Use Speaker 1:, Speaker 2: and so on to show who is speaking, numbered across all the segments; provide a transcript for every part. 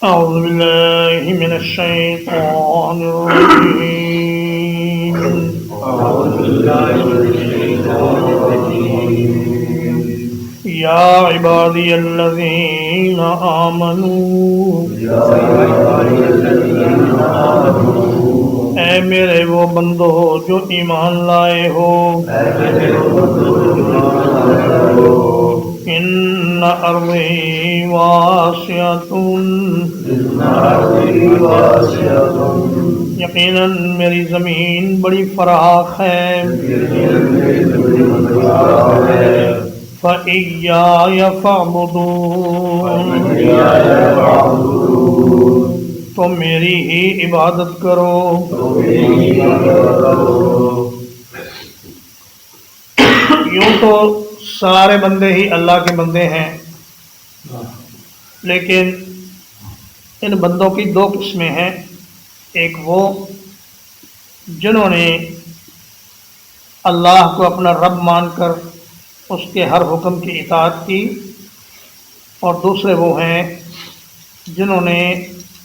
Speaker 1: أعوذ بالله من الشيطان الرجيم.
Speaker 2: أعوذ بالله من الشيطان الرجيم.
Speaker 1: يا عبادي الذين آمنوا
Speaker 2: يا عبادي الذين آمنوا.
Speaker 1: اے میرے وہ بندو جو ایمان لائے ہو،
Speaker 2: اے میرے بندو جو ایمان لائے ہو،
Speaker 1: ان ارضی واسعۃ،
Speaker 2: ان ارضی واسعۃ،
Speaker 1: یقیناً میری زمین بڑی فراخ ہے،
Speaker 2: یقیناً میری زمین فراخ ہے،
Speaker 1: فإیایا فاعبدون،
Speaker 2: فإیایا فاعبدون،
Speaker 1: تو میری ہی عبادت کرو۔
Speaker 2: تو میری عبادت کرو۔
Speaker 1: یوں تو سارے بندے ہی اللہ کے بندے ہیں، لیکن ان بندوں کی دو قسمیں ہیں۔ ایک وہ جنہوں نے اللہ کو اپنا رب مان کر اس کے ہر حکم کی اطاعت کی، اور دوسرے وہ ہیں جنہوں نے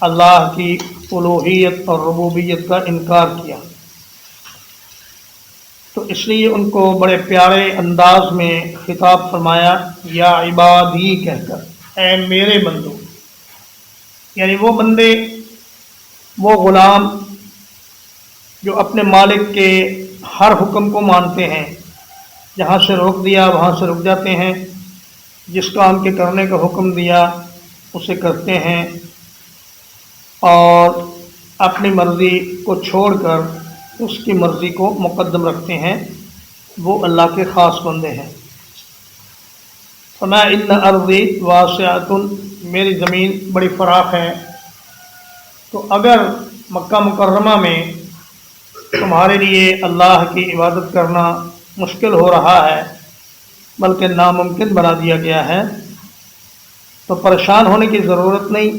Speaker 1: اللہ کی الوہیت اور ربوبیت کا انکار کیا۔ تو اس لیے ان کو بڑے پیارے انداز میں خطاب فرمایا، یا عبادی کہہ کر، اے میرے بندو، یعنی وہ بندے، وہ غلام جو اپنے مالک کے ہر حکم کو مانتے ہیں، جہاں سے روک دیا وہاں سے رک جاتے ہیں، جس کام کے کرنے کا حکم دیا اسے کرتے ہیں، اور اپنی مرضی کو چھوڑ کر اس کی مرضی کو مقدم رکھتے ہیں، وہ اللہ کے خاص بندے ہیں۔ فما ان ارضی واسعۃ، میری زمین بڑی فراخ ہے۔ تو اگر مکہ مکرمہ میں تمہارے لیے اللہ کی عبادت کرنا مشکل ہو رہا ہے، بلکہ ناممکن بنا دیا گیا ہے، تو پریشان ہونے کی ضرورت نہیں۔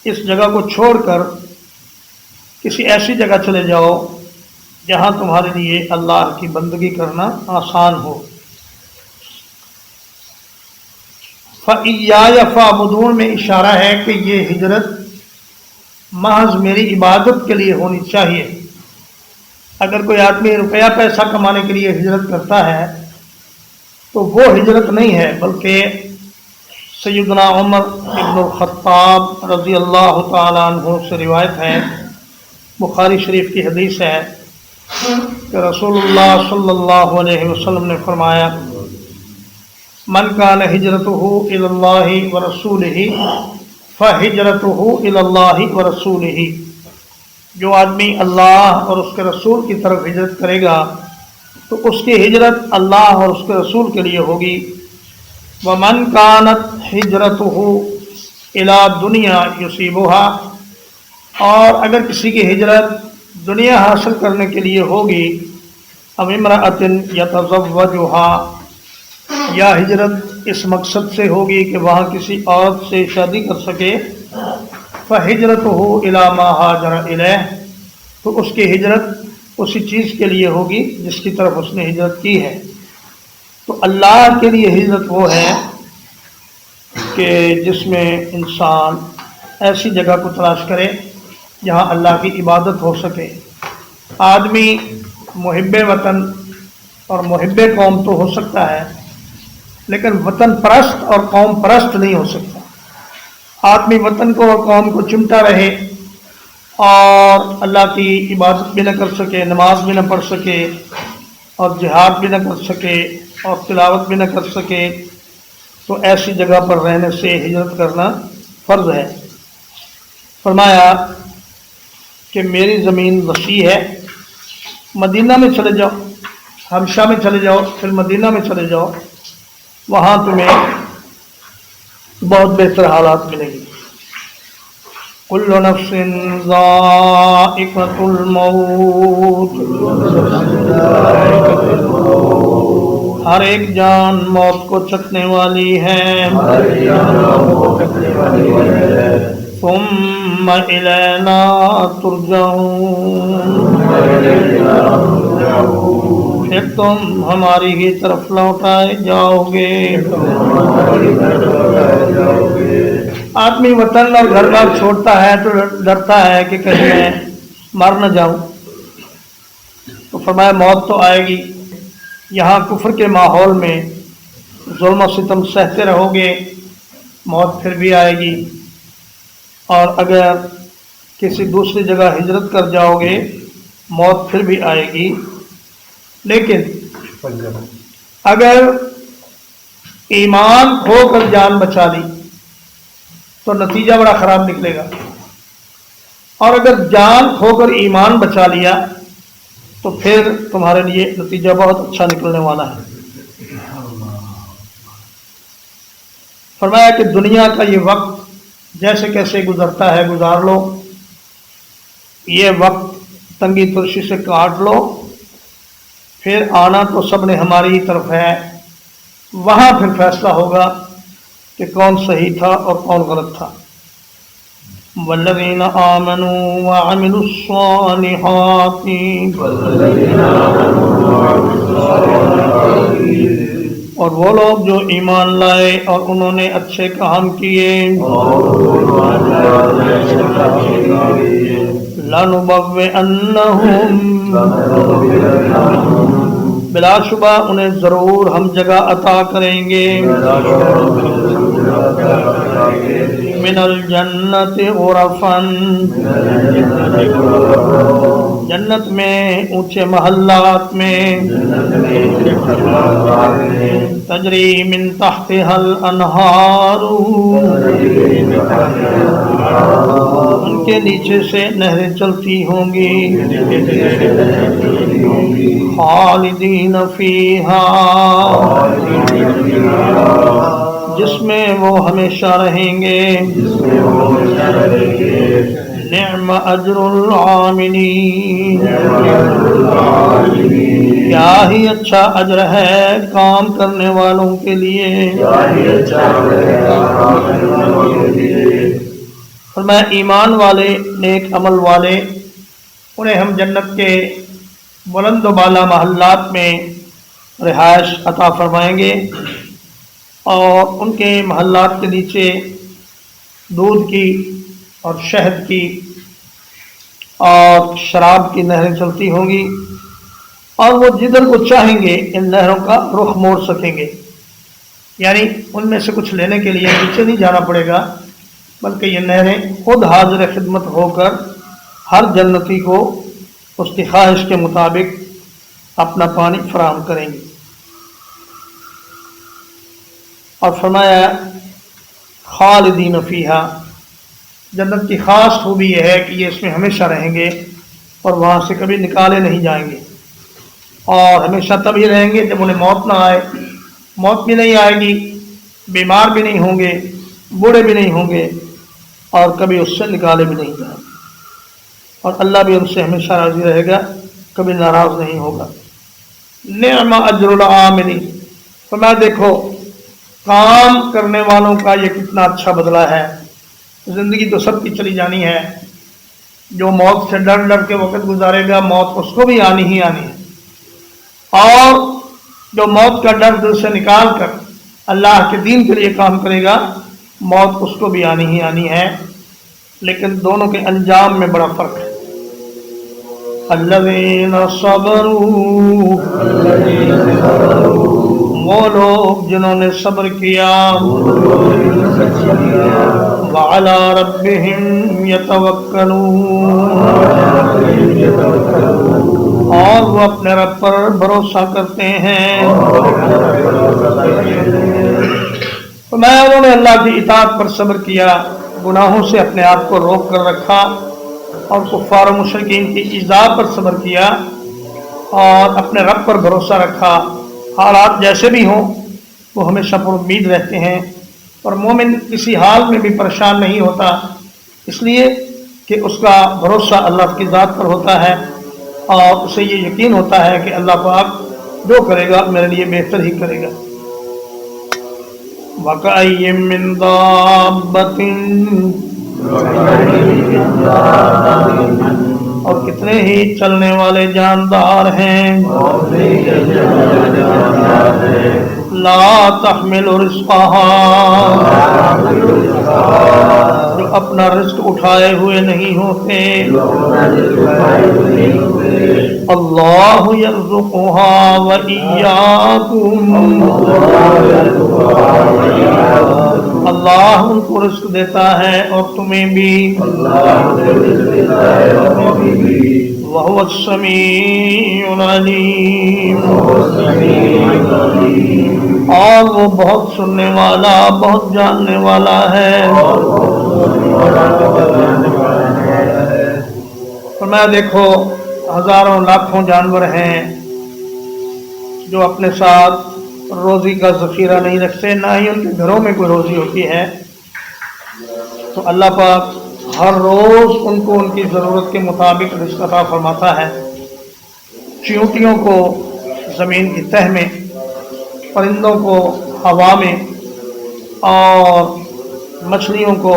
Speaker 1: اس جگہ کو چھوڑ کر کسی ایسی جگہ چلے جاؤ جہاں تمہارے لیے اللہ کی بندگی کرنا آسان ہو۔ فَإِيَّايَ فَاعْبُدُونَ میں اشارہ ہے کہ یہ ہجرت محض میری عبادت کے لیے ہونی چاہیے۔ اگر کوئی آدمی روپیہ پیسہ کمانے کے لیے ہجرت کرتا ہے تو وہ ہجرت نہیں ہے، بلکہ سیدنا عمر ابن الخطاب رضی اللہ تعالیٰ عنہ سے روایت ہے، بخاری شریف کی حدیث ہے کہ رسول اللہ صلی اللہ علیہ وسلم نے فرمایا، من کان ہجرتہ الی اللہ ورسولہ فہجرتہ الی اللہ ورسولہ، جو آدمی اللہ اور اس کے رسول کی طرف ہجرت کرے گا تو اس کی ہجرت اللہ اور اس کے رسول کے لیے ہوگی۔ ومن کانت ہجرتہ الی دنیا یصیبھا، اور اگر کسی کی ہجرت دنیا حاصل کرنے کے لیے ہوگی، او امرأۃ یتزوجھا، یا ہجرت اس مقصد سے ہوگی کہ وہاں کسی عورت سے شادی کر سکے، فہجرتہ الی ما ہاجر الیہ، تو اس کی ہجرت اسی چیز کے لیے ہوگی جس کی طرف اس نے ہجرت کی ہے۔ تو اللہ کے لیے ہجرت وہ ہے کہ جس میں انسان ایسی جگہ کو تلاش کرے جہاں اللہ کی عبادت ہو سکے۔ آدمی محب وطن اور محب قوم تو ہو سکتا ہے، لیکن وطن پرست اور قوم پرست نہیں ہو سکتا۔ آدمی وطن کو اور قوم کو چمٹا رہے اور اللہ کی عبادت بھی نہ کر سکے، نماز بھی نہ پڑھ سکے، اور جہاد بھی نہ کر سکے، اور تلاوت بھی نہ کر سکے، تو ایسی جگہ پر رہنے سے ہجرت کرنا فرض ہے۔ فرمایا کہ میری زمین وسیع ہے، مدینہ میں چلے جاؤ، حبشہ میں چلے جاؤ، پھر مدینہ میں چلے جاؤ، وہاں تمہیں بہت بہتر حالات ملیں گے۔ کل نفس ذائقۃ الموت، ہر ایک جان موت کو چکھنے والی ہے۔ ثم الینا ترجعون، پھر تم ہماری ہی طرف لوٹائے جاؤ گے۔ آدمی وطن اور گھر بار چھوڑتا ہے تو ڈرتا ہے کہ کہیں میں مر نہ جاؤں، تو فرمایا موت تو آئے گی، یہاں کفر کے ماحول میں ظلم و ستم سہتے رہو گے، موت پھر بھی آئے گی، اور اگر کسی دوسری جگہ ہجرت کر جاؤ گے موت پھر بھی آئے گی، لیکن اگر ایمان کھو کر جان بچا لی تو نتیجہ بڑا خراب نکلے گا، اور اگر جان کھو کر ایمان بچا لیا تو پھر تمہارے لیے نتیجہ بہت اچھا نکلنے والا ہے۔ فرمایا کہ دنیا کا یہ وقت جیسے کیسے گزرتا ہے گزار لو، یہ وقت تنگی ترشی سے کاٹ لو، پھر آنا تو سب نے ہماری طرف ہے، وہاں پھر فیصلہ ہوگا کہ کون صحیح تھا اور کون غلط تھا۔ والذین آمنوا وعملوا الصالحات اور وہ لوگ جو ایمان لائے اور انہوں نے اچھے کام کیے، لَنُبَوِّئَنَّهُم بلا شبہ انہیں ضرور ہم جگہ عطا کریں گے، من الجنت غرفا جنت میں اونچے محلات میں، تجری من تحتها الانہار ان کے نیچے سے نہریں چلتی ہوں گی، خالدین فیہا جس میں وہ ہمیشہ رہیں گے، نعم اجر العاملین کیا ہی اچھا اجر ہے کام کرنے والوں کے لیے۔ فرمایا ایمان والے نیک عمل والے انہیں ہم جنت کے بلند و بالا محلات میں رہائش عطا فرمائیں گے، اور ان کے محلات کے نیچے دودھ کی اور شہد کی اور شراب کی نہریں چلتی ہوں گی، اور وہ جدھر کو چاہیں گے ان نہروں کا رخ موڑ سکیں گے، یعنی ان میں سے کچھ لینے کے لیے پیچھے نہیں جانا پڑے گا، بلکہ یہ نہریں خود حاضر خدمت ہو کر ہر جنتی کو اس کی خواہش کے مطابق اپنا پانی فراہم کریں گی۔ اور فرمایا خالدین فیہا جنت کی خاص خوبی یہ ہے کہ یہ اس میں ہمیشہ رہیں گے اور وہاں سے کبھی نکالے نہیں جائیں گے، اور ہمیشہ تبھی رہیں گے جب انہیں موت نہ آئے، موت بھی نہیں آئے گی، بیمار بھی نہیں ہوں گے، بوڑھے بھی نہیں ہوں گے، اور کبھی اس سے نکالے بھی نہیں جائیں گے، اور اللہ بھی ان سے ہمیشہ راضی رہے گا، کبھی ناراض نہیں ہوگا۔ نعم اجر العاملین فرمایا دیکھو کام کرنے والوں کا یہ کتنا اچھا بدلہ ہے۔ زندگی تو سب کی چلی جانی ہے، جو موت سے ڈر ڈر کے وقت گزارے گا موت اس کو بھی آنی ہی آنی ہے، اور جو موت کا ڈر دل سے نکال کر اللہ کے دین کے لیے کام کرے گا موت اس کو بھی آنی ہی آنی ہے، لیکن دونوں کے انجام میں بڑا فرق ہے۔ الذین صبروا وہ لوگ جنہوں نے صبر کیا، وعلی ربہم یتوکلون اور وہ اپنے رب پر بھروسہ کرتے ہیں۔ انہوں نے اللہ کی اطاعت پر صبر کیا، گناہوں سے اپنے آپ کو روک کر رکھا، اور کفار و مشرکین کی ایذا پر صبر کیا، اور اپنے رب پر بھروسہ رکھا۔ حالات جیسے بھی ہوں وہ ہمیشہ پر امید رہتے ہیں، اور مومن کسی حال میں بھی پریشان نہیں ہوتا، اس لیے کہ اس کا بھروسہ اللہ کی ذات پر ہوتا ہے، اور اسے یہ یقین ہوتا ہے کہ اللہ پاک جو کرے گا میرے لیے بہتر ہی کرے گا۔ وَكَأَيٍّ مِّن دَابَّةٍ اور کتنے ہی چلنے والے جاندار ہیں، لا تحمل رزقها اپنا رزق اٹھائے ہوئے نہیں ہوتے. اللہ یرزقها وإیاکم، اللہ ان کو رزق دیتا ہے اور تمہیں بھی. وَهُوَ السَّمِيعُ الْعَلِيمُ، اور وہ بہت سننے والا بہت جاننے والا ہے. فرمایا دیکھو ہزاروں لاکھوں جانور ہیں جو اپنے ساتھ روزی کا ذخیرہ نہیں رکھتے، نہ ہی ان کے گھروں میں کوئی روزی ہوتی ہے. تو اللہ پاک ہر روز ان کو ان کی ضرورت کے مطابق رزق عطا فرماتا ہے. چیونٹیوں کو زمین کی تہ میں، پرندوں کو ہوا میں، اور مچھلیوں کو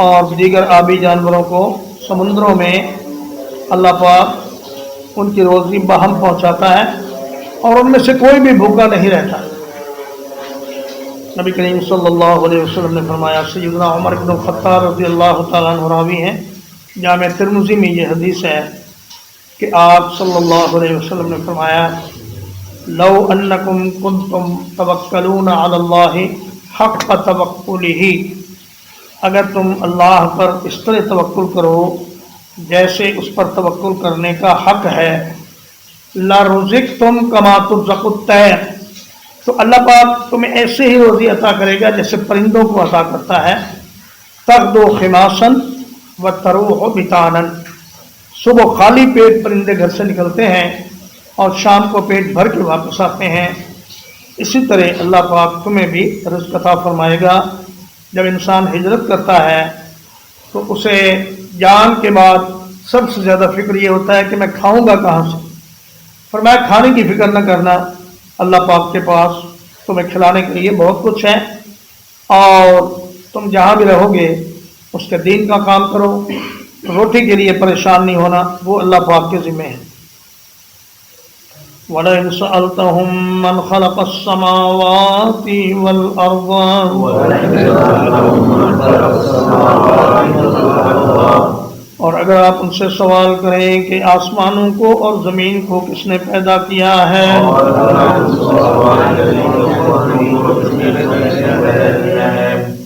Speaker 1: اور دیگر آبی جانوروں کو سمندروں میں اللہ پاک ان کی روزی باہم پہنچاتا ہے، اور ان میں سے کوئی بھی بھوکا نہیں رہتا. نبی کریم صلی اللہ علیہ وسلم نے فرمایا، سیدنا عمر بن الخطاب رضی اللہ تعالیٰ عنہ راوی ہیں، جامع ترمذی میں یہ حدیث ہے کہ آپ صلی اللہ علیہ وسلم نے فرمایا، لو انکم کنتم توکلون علی اللہ حق توکلہ، اگر تم اللہ پر اس طرح توکل کرو جیسے اس پر توکل کرنے کا حق ہے، لرزقتم کما ترزق الطیر، تو اللہ پاک تمہیں ایسے ہی روزی عطا کرے گا جیسے پرندوں کو عطا کرتا ہے. تغدو خماصا وتروح بطانا، صبح خالی پیٹ پرندے گھر سے نکلتے ہیں اور شام کو پیٹ بھر کے واپس آتے ہیں. اسی طرح اللہ پاک تمہیں بھی رزق عطا فرمائے گا. جب انسان ہجرت کرتا ہے تو اسے جان کے بعد سب سے زیادہ فکر یہ ہوتا ہے کہ میں کھاؤں گا کہاں سے. فرمایا کھانے کی فکر نہ کرنا، اللہ پاک کے پاس تمہیں کھلانے کے لیے بہت کچھ ہے، اور تم جہاں بھی رہو گے اس کے دین کا کام کرو. روٹی کے لیے پریشان نہیں ہونا، وہ اللہ پاک کے ذمہ ہے. وَلَئِنْ سَأَلْتَهُمْ مَنْ خَلَقَ السَّمَاوَاتِ وَالْأَرْضَ، اور اگر آپ ان سے سوال کریں کہ آسمانوں کو اور زمین کو کس نے پیدا کیا ہے،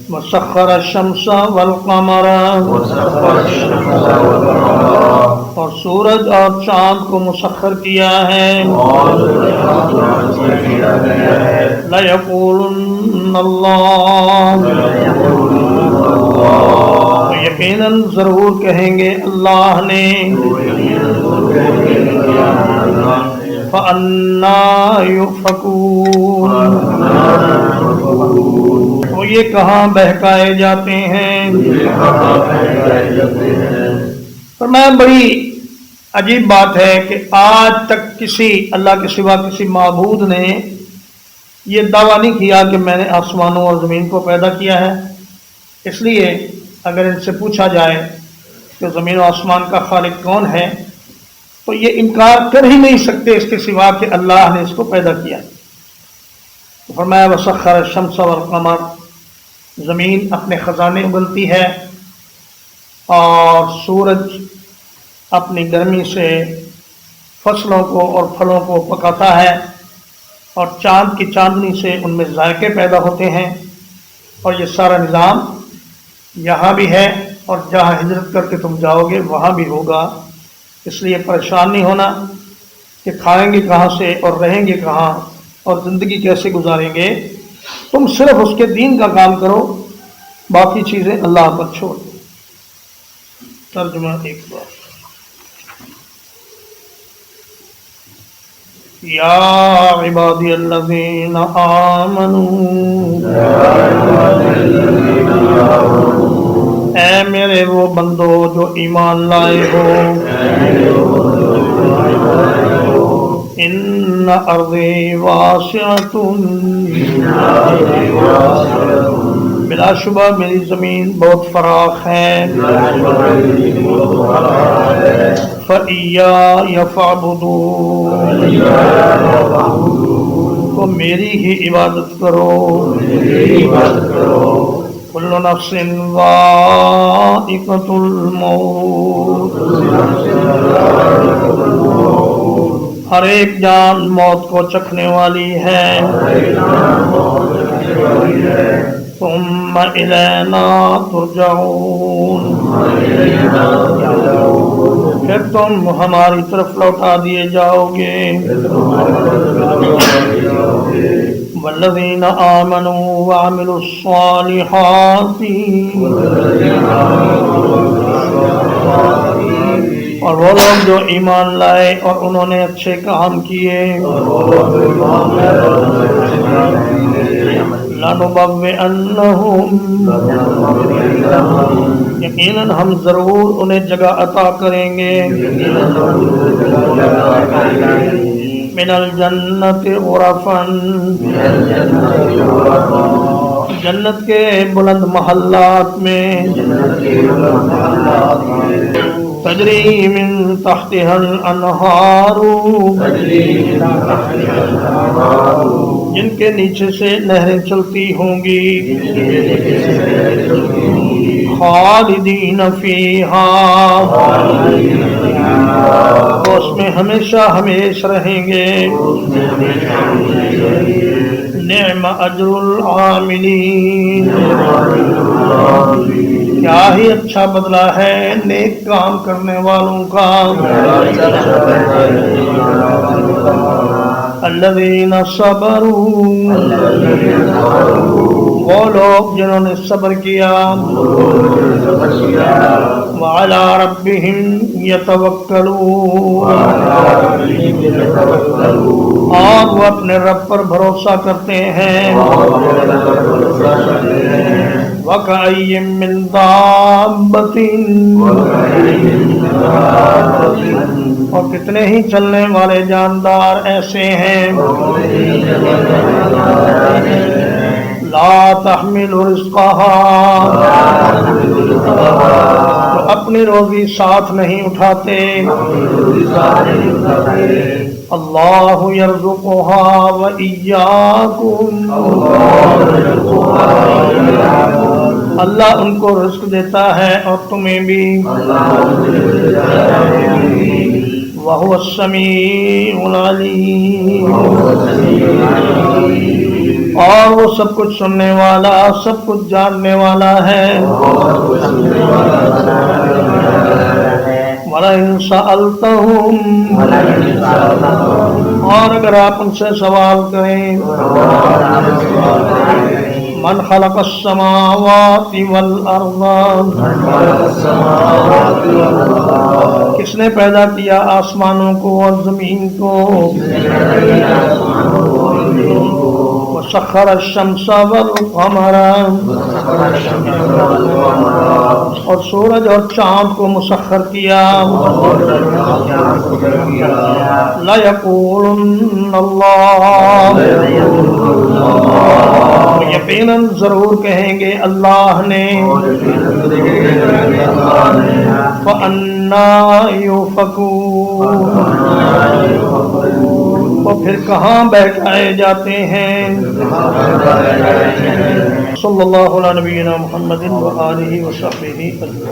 Speaker 1: وَسَخَّرَ الشَّمْسَ وَالْقَمَرَ، اور سورج اور چاند کو مسخر کیا ہے، لَيَقُولُنَّ اللَّهُ، یقیناً ضرور کہیں گے اللہ نے. فَأَنَّىٰ يُؤْفَكُونَ، تو یہ کہاں بہکائے جاتے ہیں. فرمایا بڑی عجیب بات ہے کہ آج تک کسی اللہ کے سوا کسی معبود نے یہ دعویٰ نہیں کیا کہ میں نے آسمانوں اور زمین کو پیدا کیا ہے. اس لیے اگر ان سے پوچھا جائے کہ زمین و آسمان کا خالق کون ہے تو یہ انکار کر ہی نہیں سکتے اس کے سوا کہ اللہ نے اس کو پیدا کیا. فرمایا وسخر الشمس والقمر، زمین اپنے خزانے اگلتی ہے اور سورج اپنی گرمی سے فصلوں کو اور پھلوں کو پکاتا ہے، اور چاند کی چاندنی سے ان میں ذائقے پیدا ہوتے ہیں. اور یہ سارا نظام یہاں بھی ہے اور جہاں ہجرت کر کے تم جاؤ گے وہاں بھی ہوگا. اس لیے پریشان نہیں ہونا کہ کھائیں گے کہاں سے اور رہیں گے کہاں اور زندگی کیسے گزاریں گے. تم صرف اس کے دین کا کام کرو، باقی چیزیں اللہ پر چھوڑ دو. ترجمہ ایک بار. یا عبادی الذین آمنوا، اے میرے وہ بندو جو ایمان لائے ہو، ان ارضی واسعۃ، بلا شبہ میری زمین بہت فراخ ہے، فَإِيَّايَ فَاعْبُدُونِ، تو میری ہی عبادت کرو. کل نفس ذائقۃ الموت، ہر ایک جان موت کو چکھنے والی ہے، ثم الینا ترجعون، پھر تم ہماری طرف لوٹا دیے جاؤ گے۔ والذین آمنوا وعملوا الصالحات، اور وہ لوگ جو ایمان لائے اور انہوں نے اچھے کام کیے، لَنُبَوِّئَنَّهُمْ، یقیناً ہم ضرور انہیں جگہ عطا کریں گے، من الجنت غرفا، جنت کے بلند محلات میں، تجری من تحتها الانہار، جن کے نیچے سے نہریں چلتی ہوں گی، خالدین فیہا، وہ اس میں ہمیشہ ہمیشہ رہیں گے، نعم اجر العاملین، کیا ہی اچھا بدلہ ہے نیک کام کرنے والوں کا، الذین صبروا، وہ لوگ جنہوں نے صبر کیا، وعلی ربہم یتوکلون، اور وہ اپنے رب پر بھروسہ کرتے ہیں، وَكَأَيٍّ مِّن دَابَّةٍ، اور کتنے ہی چلنے والے جاندار ایسے ہیں، لا تحمل رزقها، جو اپنی روزی ساتھ نہیں اٹھاتے، اللہ یرزقها وإیاکم، اللہ ان کو رزق دیتا ہے اور تمہیں بھی، وَهُوَ السَّمِيعُ الْعَلِيمُ، اور وہ سب کچھ سننے والا، سب کچھ جاننے والا ہے، وَلَئِن سَأَلْتَهُمْ، اور اگر آپ ان سے سوال کریں، من خلق السماوات والارض، کس نے پیدا کیا آسمانوں کو اور زمین کو، وسخر الشمس والقمر، اور سورج اور چاند کو مسخر کیا، لَيَقُولُنَّ اللَّهُ، یقیناً ضرور کہیں گے اللہ نے، فَأَنَّىٰ يُؤْفَكُونَ، وہ پھر کہاں بہکائے جاتے ہیں۔ صلی اللہ علیہ نبینا محمد وآلہ وصحبہ اجمعین۔